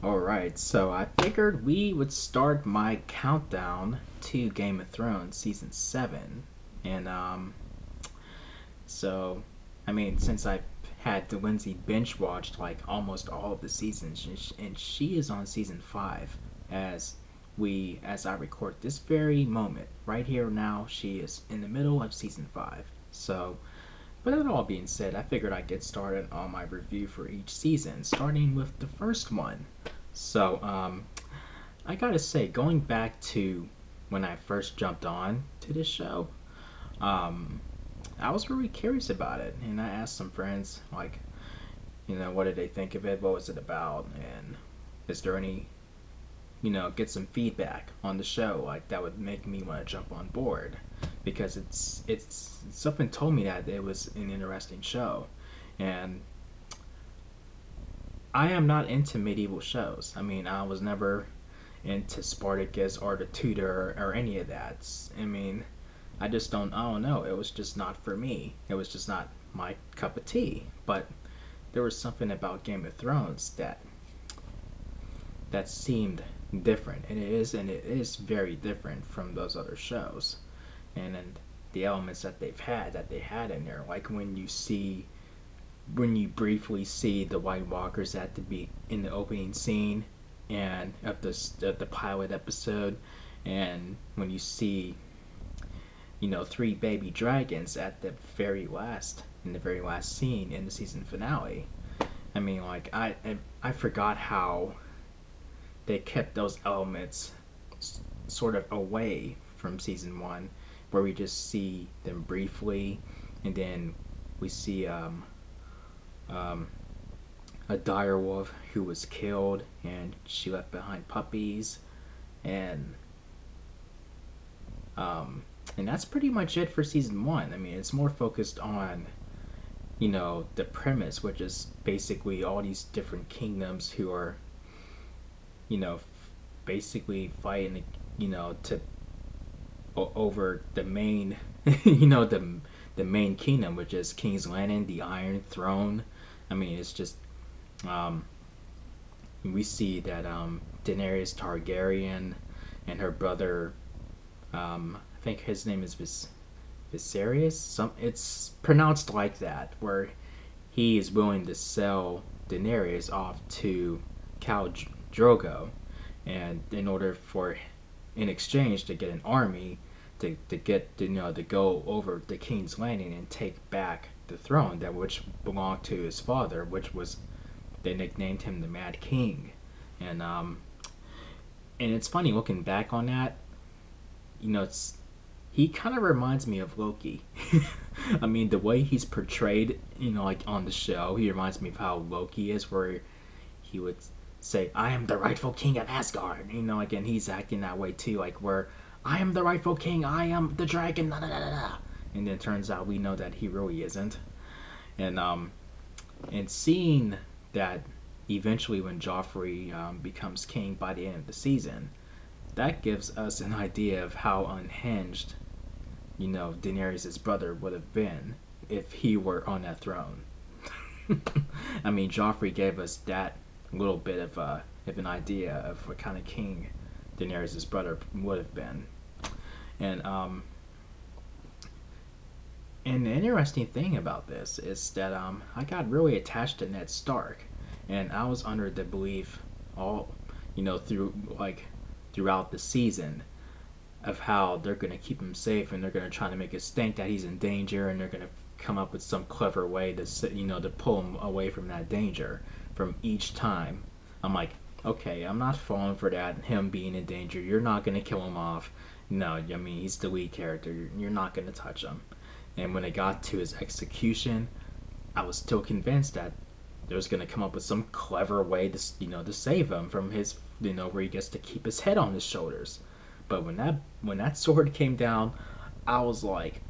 Alright, so I figured we would start my countdown to Game of Thrones Season 7. And, so, since I've had Lindsay binge watched like almost all of the seasons, and she is on Season 5 as I record this very moment. Right here now, she is in the middle of Season 5. So, with that all being said, I figured I'd get started on my review for each season, starting with the first one. So, I gotta say, going back to when I first jumped on to this show, um, I was really curious about it, and I asked some friends, like, what did they think of it? What was it about? And is there any, get some feedback on the show, like that would make me want to jump on board, because it's something told me that it was an interesting show, and I am not into medieval shows. I was never into Spartacus or The Tudor or any of that. I don't know. It was just not for me. It was just not my cup of tea. But there was something about Game of Thrones that seemed different, and it is very different from those other shows. And the elements that they had in there, like when you briefly see the White Walkers at the be in the opening scene and of the pilot episode, and when you see three baby dragons at the very last scene in the season finale. I forgot how they kept those elements sort of away from season one, where we just see them briefly, and then we see um, a direwolf who was killed, and she left behind puppies, and um, and that's pretty much it for season one. It's more focused on the premise, which is basically all these different kingdoms who are you know basically fighting to over the main the main kingdom, which is King's Landing, the Iron Throne. It's just um, we see that Daenerys Targaryen and her brother, I think his name is Viserys. It's pronounced like that, where he is willing to sell Daenerys off to Khal Drogo, and in exchange to get an army to get to go over the King's Landing and take back the throne that which belonged to his father, which was they nicknamed him the Mad King, and it's funny looking back on that. It's he kind of reminds me of Loki. The way he's portrayed, like on the show, he reminds me of how Loki is, where he would say, "I am the rightful king of Asgard." And he's acting that way too, like where I am the rightful king, I am the dragon, da, da, da, da. And then it turns out we know that he really isn't. And seeing that eventually when Joffrey becomes king by the end of the season, that gives us an idea of how unhinged Daenerys' brother would have been if he were on that throne. Joffrey gave us that little bit of an idea of what kind of king Daenerys' brother would have been. And and the interesting thing about this is that I got really attached to Ned Stark, and I was under the belief all throughout the season of how they're gonna keep him safe, and they're gonna try to make us think that he's in danger, and they're gonna come up with some clever way to pull him away from that danger from each time. I'm like, okay, I'm not falling for that. Him being in danger, you're not gonna kill him off. No, he's the lead character. You're not gonna touch him. And when it got to his execution, I was still convinced that there was gonna come up with some clever way to save him from his where he gets to keep his head on his shoulders. But when that sword came down, I was like,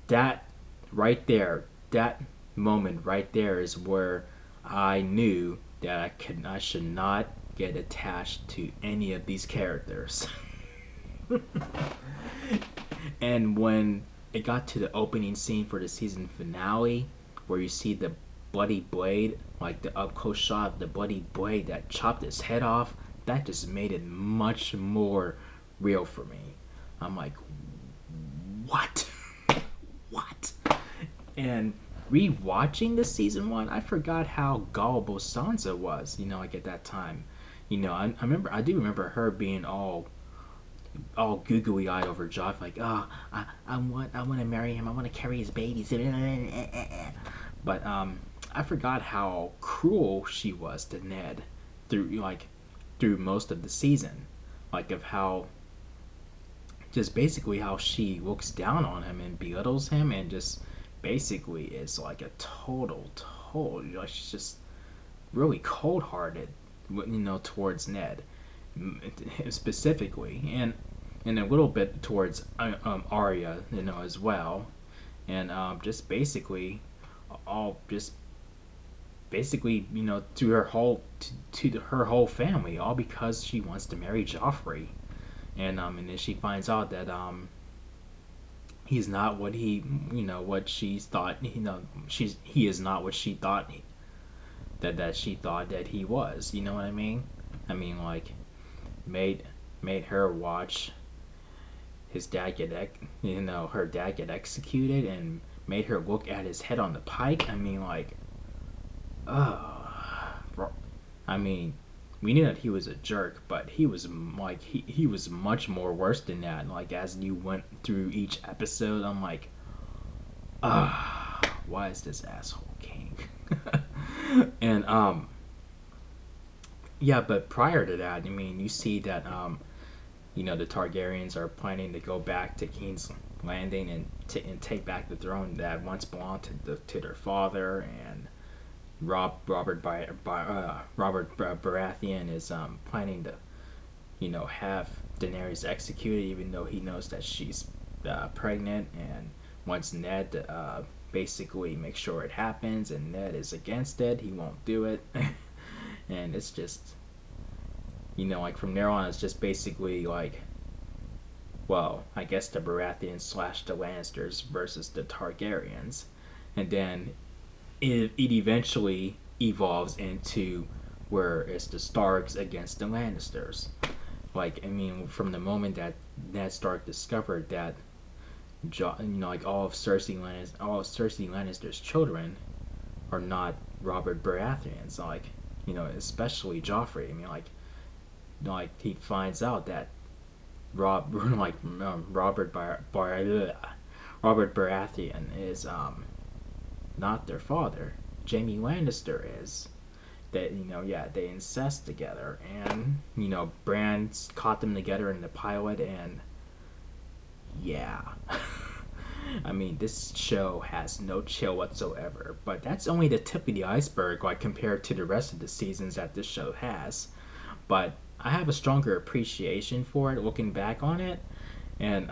that right there, that moment right there is where I knew that I should not get attached to any of these characters. And when it got to the opening scene for the season finale, where you see bloody blade, like the up close shot of the bloody blade that chopped his head off, that just made it much more real for me. I'm like, what? What? And rewatching this season one, I forgot how gullible Sansa was, like at that time. I do remember her being all googly eyed over Joff, like, oh, I want to marry him, I want to carry his babies. But I forgot how cruel she was to Ned through most of the season, like of how just basically how she looks down on him and belittles him, and just basically is like a total, like she's just really cold hearted, towards Ned, specifically, and a little bit towards Arya, as well, and just basically to her whole family, all because she wants to marry Joffrey, and then she finds out that he's not what what she thought, he is not what she thought that she thought that he was. You know what I mean? I mean, like, made her watch his dad get her dad get executed, and made her look at his head on the pike. I mean, like, I mean, we knew that he was a jerk, but he was like he was much more worse than that. Like, as you went through each episode, I'm like, why is this asshole king? And yeah, but prior to that, I mean, you see that the Targaryens are planning to go back to King's Landing and take back the throne that once belonged to their father, and Robert Baratheon is planning to have Daenerys executed, even though he knows that she's pregnant, and wants Ned to basically make sure it happens, and Ned is against it. He won't do it. And it's just, like, from there on, it's just basically like, well, I guess the Baratheons / the Lannisters versus the Targaryens, and then it eventually evolves into where it's the Starks against the Lannisters. Like, I mean, from the moment that Ned Stark discovered that, like, all of Cersei Lannister's children are not Robert Baratheons, like, especially Joffrey. I mean, like he finds out that Robert Baratheon is not their father. Jaime Lannister is. That they incest together, and Bran caught them together in the pilot, and yeah. I mean, this show has no chill whatsoever, but that's only the tip of the iceberg, like, compared to the rest of the seasons that this show has. But I have a stronger appreciation for it looking back on it, and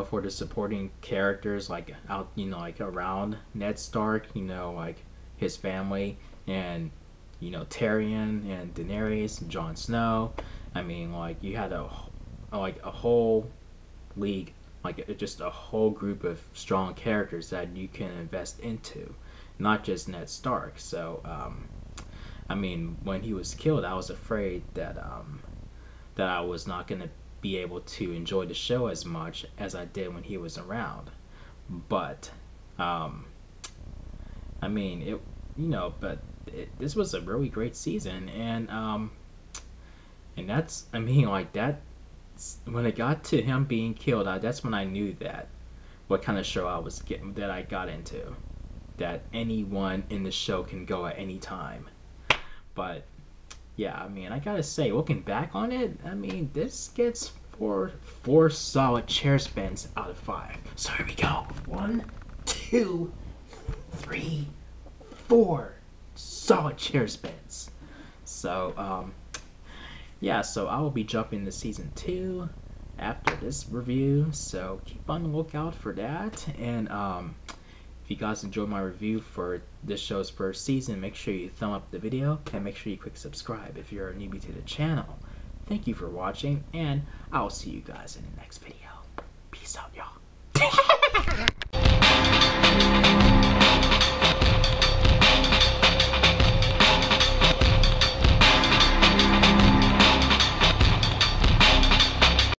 for the supporting characters, like, out, like, around Ned Stark, like his family, and Tyrion and Daenerys and Jon Snow. I mean, like, you had a whole league, like, just a whole group of strong characters that you can invest into, not just Ned Stark. So I mean, when he was killed, I was afraid that I was not going to be able to enjoy the show as much as I did when he was around. But I mean, this was a really great season, and that's, I mean, like, that when it got to him being killed, that's when I knew that what kind of show I got into, that anyone in the show can go at any time. But yeah, I mean, I gotta say, looking back on it, I mean, this gets four solid chair spins out of 5. So here we go. 1, 2, 3, 4 solid chair spins. So yeah, so I will be jumping to season 2 after this review, so keep on the lookout for that. And if you guys enjoyed my review for this show's first season, make sure you thumb up the video, and make sure you click subscribe if you're a newbie to the channel. Thank you for watching, and I'll see you guys in the next video. Peace out, y'all.